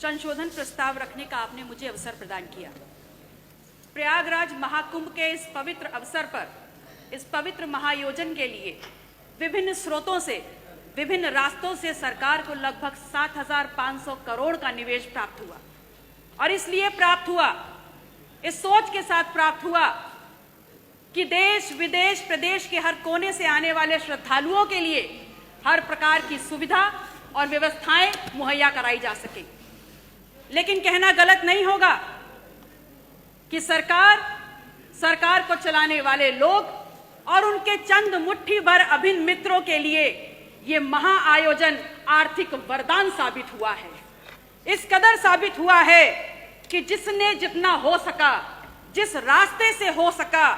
संशोधन प्रस्ताव रखने का आपने मुझे अवसर प्रदान किया। प्रयागराज महाकुंभ के इस पवित्र अवसर पर, इस पवित्र महायोजन के लिए विभिन्न स्रोतों से, विभिन्न रास्तों से सरकार को लगभग 7,500 करोड़ का निवेश प्राप्त हुआ। और इसलिए प्राप्त हुआ, इस सोच के साथ प्राप्त हुआ कि देश विदेश प्रदेश के हर कोने से आने वाले श्रद्धालुओं के लिए हर प्रकार की सुविधा और व्यवस्थाएं मुहैया कराई जा सके। लेकिन कहना गलत नहीं होगा कि सरकार को चलाने वाले लोग और उनके चंद मुट्ठी भर अभिन्न मित्रों के लिए ये महाआयोजन आर्थिक वरदान साबित हुआ है। इस कदर साबित हुआ है कि जिसने जितना हो सका, जिस रास्ते से हो सका,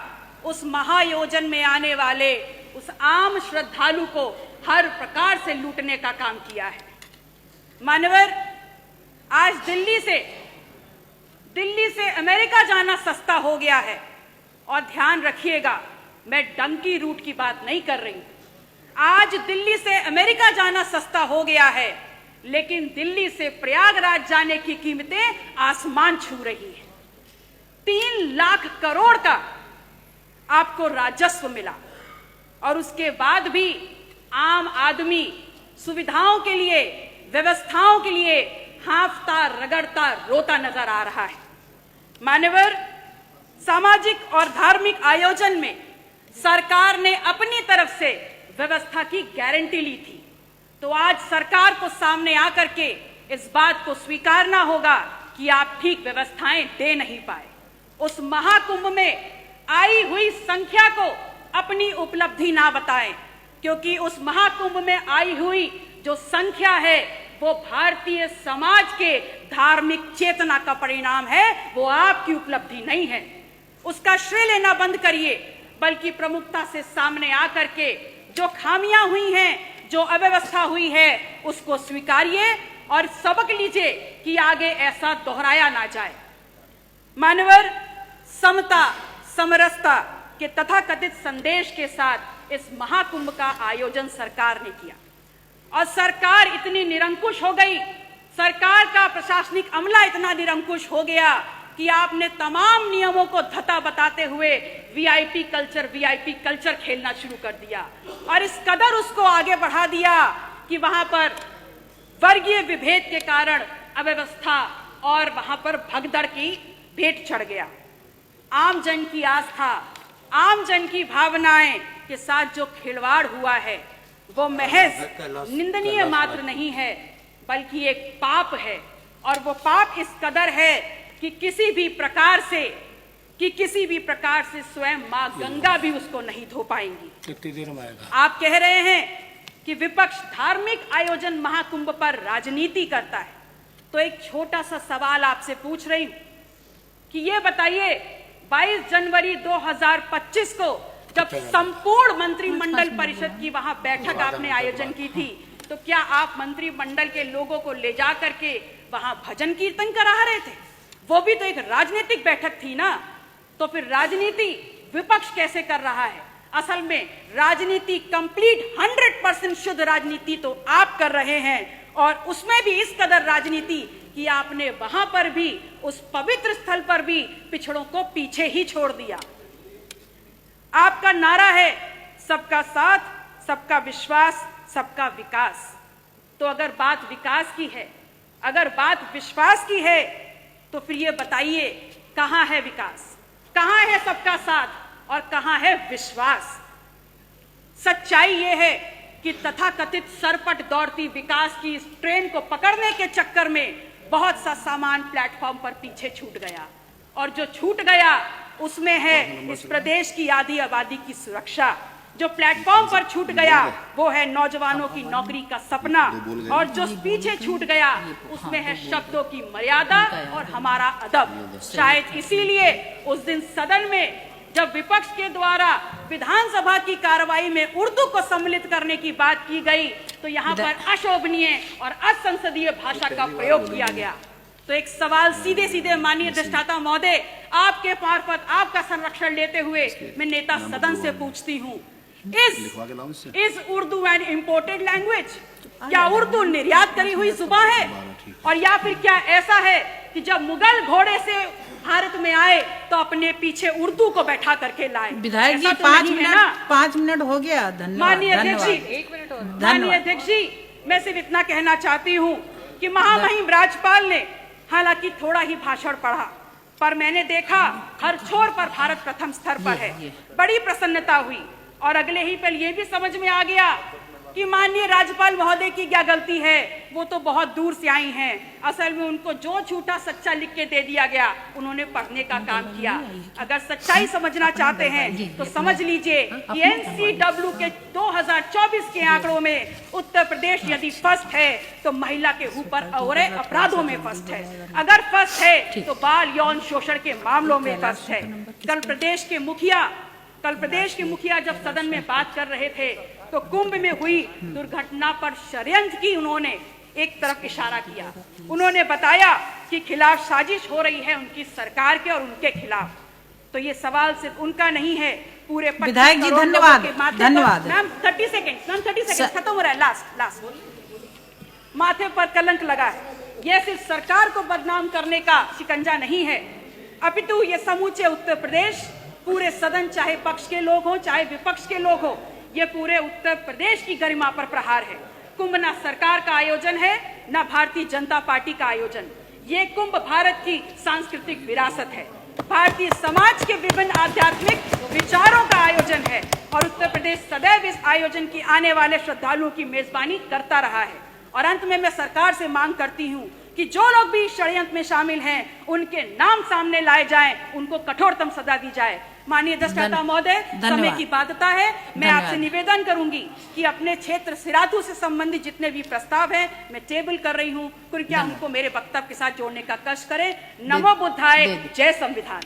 उस महायोजन में आने वाले उस आम श्रद्धालु को हर प्रकार से लूटने का काम किया है। मान्यवर, आज दिल्ली से अमेरिका जाना सस्ता हो गया है। और ध्यान रखिएगा, मैं डंकी रूट की बात नहीं कर रही। आज दिल्ली से अमेरिका जाना सस्ता हो गया है, लेकिन दिल्ली से प्रयागराज जाने की कीमतें आसमान छू रही है। 3 लाख करोड़ का आपको राजस्व मिला और उसके बाद भी आम आदमी सुविधाओं के लिए, व्यवस्थाओं के लिए हांफता, रगड़ता, रोता नजर आ रहा है। मान्यवर, सामाजिक और धार्मिक आयोजन में सरकार ने अपनी तरफ से व्यवस्था की गारंटी ली थी, तो आज सरकार को सामने आकर के इस बात को स्वीकारना होगा कि आप ठीक व्यवस्थाएं दे नहीं पाए। उस महाकुंभ में आई हुई संख्या को अपनी उपलब्धि ना बताएं, क्योंकि उस महाकुंभ में आई हुई जो संख्या है वो भारतीय समाज के धार्मिक चेतना का परिणाम है, वो आपकी उपलब्धि नहीं है। उसका श्रेय लेना बंद करिए, बल्कि प्रमुखता से सामने आकर के जो खामियां हुई हैं, जो अव्यवस्था हुई है, उसको स्वीकारिए और सबक लीजिए कि आगे ऐसा दोहराया ना जाए। मानवर, समता, समरसता के तथाकथित संदेश के साथ इस महाकुंभ का आयोजन सरकार ने किया और सरकार इतनी निरंकुश हो गई, सरकार का प्रशासनिक अमला इतना निरंकुश हो गया कि आपने तमाम नियमों को धता बताते हुए वीआईपी कल्चर खेलना शुरू कर दिया और इस कदर उसको आगे बढ़ा दिया कि वहां पर वर्गीय विभेद के कारण अव्यवस्था और वहां पर भगदड़ की भेंट चढ़ गया। आम जन की आस्था, आम जन की भावनाएं के साथ जो खिलवाड़ हुआ है वो महज निंदनीय मात्र नहीं है, बल्कि एक पाप है। और वो पाप इस कदर है कि किसी भी प्रकार से स्वयं मां गंगा भी उसको नहीं धो पाएंगी। कितनी देर में आएगा? आप कह रहे हैं कि विपक्ष धार्मिक आयोजन महाकुंभ पर राजनीति करता है, तो एक छोटा सा सवाल आपसे पूछ रही हूं कि ये बताइए, 22 जनवरी 2025 को जब संपूर्ण मंत्रिमंडल परिषद की वहां बैठक आपने आयोजन की थी, तो क्या आप मंत्रिमंडल के लोगों को ले जा करके वहां भजन कीर्तन करा रहे थे? वो भी तो एक राजनीतिक बैठक थी ना। तो फिर राजनीति विपक्ष कैसे कर रहा है? असल में राजनीति कंप्लीट 100% शुद्ध राजनीति तो आप कर रहे हैं, और उसमें भी इस कदर राजनीति कि आपने वहां पर भी, उस पवित्र स्थल पर भी पिछड़ों को पीछे ही छोड़ दिया। आपका नारा है सबका साथ, सबका विश्वास, सबका विकास। तो अगर बात विकास की है, अगर बात विश्वास की है, तो फिर ये बताइए कहां है विकास, कहां है सबका साथ और कहां है विश्वास? सच्चाई ये है कि तथाकथित सरपट दौड़ती विकास की इस ट्रेन को पकड़ने के चक्कर में बहुत सा सामान प्लेटफॉर्म पर पीछे छूट गया, और जो छूट गया उसमें है इस प्रदेश की आधी आबादी की सुरक्षा। जो प्लेटफॉर्म पर छूट गया वो है नौजवानों की नौकरी का सपना, और जो पीछे छूट गया उसमें है शब्दों की मर्यादा और हमारा अदब। शायद इसीलिए उस दिन सदन में जब विपक्ष के द्वारा विधानसभा की कार्रवाई में उर्दू को सम्मिलित करने की बात की गई, तो यहाँ पर अशोभनीय और असंसदीय भाषा का प्रयोग किया गया। तो एक सवाल सीधे सीधे माननीय अधिष्ठाता महोदय, आपके मार्फत आपका संरक्षण लेते हुए मैं नेता सदन से पूछती हूँ लिखवा के लाओ इससे। Is Urdu an imported language? क्या उर्दू निर्यात करी हुई जुबान है? और या फिर क्या ऐसा है कि जब मुगल घोड़े से भारत में आए तो अपने पीछे उर्दू को बैठा करके लाए? विधायक जी ऐसा तो नहीं है ना? 5 मिनट हो गया। धन्यवाद। माननीय अध्यक्ष जी, एक मिनट और। माननीय अध्यक्ष जी, मैं सिर्फ इतना कहना चाहती हूँ कि महामहिम राज्यपाल ने हालांकि थोड़ा ही भाषण पढ़ा, पर मैंने देखा हर छोर पर भारत प्रथम स्तर पर है। बड़ी प्रसन्नता हुई और अगले ही पल ये भी समझ में आ गया कि माननीय राज्यपाल महोदय की क्या गलती है। वो तो बहुत दूर से आई हैं। असल में उनको जो झूठा सच्चा लिख के दे दिया गया, उन्होंने पढ़ने का काम किया। अगर सच्चाई समझना चाहते हैं तो समझ लीजिए कि NCW के 2024 के आंकड़ों में उत्तर प्रदेश यदि फर्स्ट है तो महिला के ऊपर और अपराधों में फर्स्ट है। अगर फर्स्ट है तो बाल यौन शोषण के मामलों में फर्स्ट है। कल प्रदेश के मुखिया जब सदन में बात कर रहे थे तो कुंभ में हुई दुर्घटना पर षड्यंत्र की उन्होंने एक तरफ इशारा किया। उन्होंने बताया कि खिलाफ साजिश हो रही है उनकी सरकार के और उनके खिलाफ। तो ये सवाल सिर्फ उनका नहीं है, पूरे विधायक जी धन्यवाद। धन्यवाद मैम। 30 सेकंड खत्म हो रहा है। लास्ट माथे पर कलंक लगा है। यह सिर्फ सरकार को बदनाम करने का शिकंजा नहीं है, अपितु ये समूचे उत्तर प्रदेश, पूरे सदन, चाहे पक्ष के लोग हो चाहे विपक्ष के लोग हो, ये पूरे उत्तर प्रदेश की गरिमा पर प्रहार है। कुंभ ना सरकार का आयोजन है ना भारतीय जनता पार्टी का आयोजन। ये कुंभ भारत की सांस्कृतिक विरासत है, भारतीय समाज के विभिन्न आध्यात्मिक विचारों का आयोजन है और उत्तर प्रदेश सदैव इस आयोजन की आने वाले श्रद्धालुओं की मेजबानी करता रहा है। और अंत में मैं सरकार से मांग करती हूँ कि जो लोग भी षड्यंत्र में शामिल हैं उनके नाम सामने लाए जाएं, उनको कठोरतम सजा दी जाए। माननीय अध्यक्षता महोदय, समय की बाध्यता है, मैं आपसे निवेदन करूंगी कि अपने क्षेत्र सिराथू से संबंधित जितने भी प्रस्ताव हैं मैं टेबल कर रही हूं, कृपया उनको मेरे वक्तव्य के साथ जोड़ने का कष्ट करें। नमो बुद्धाय, जय संविधान।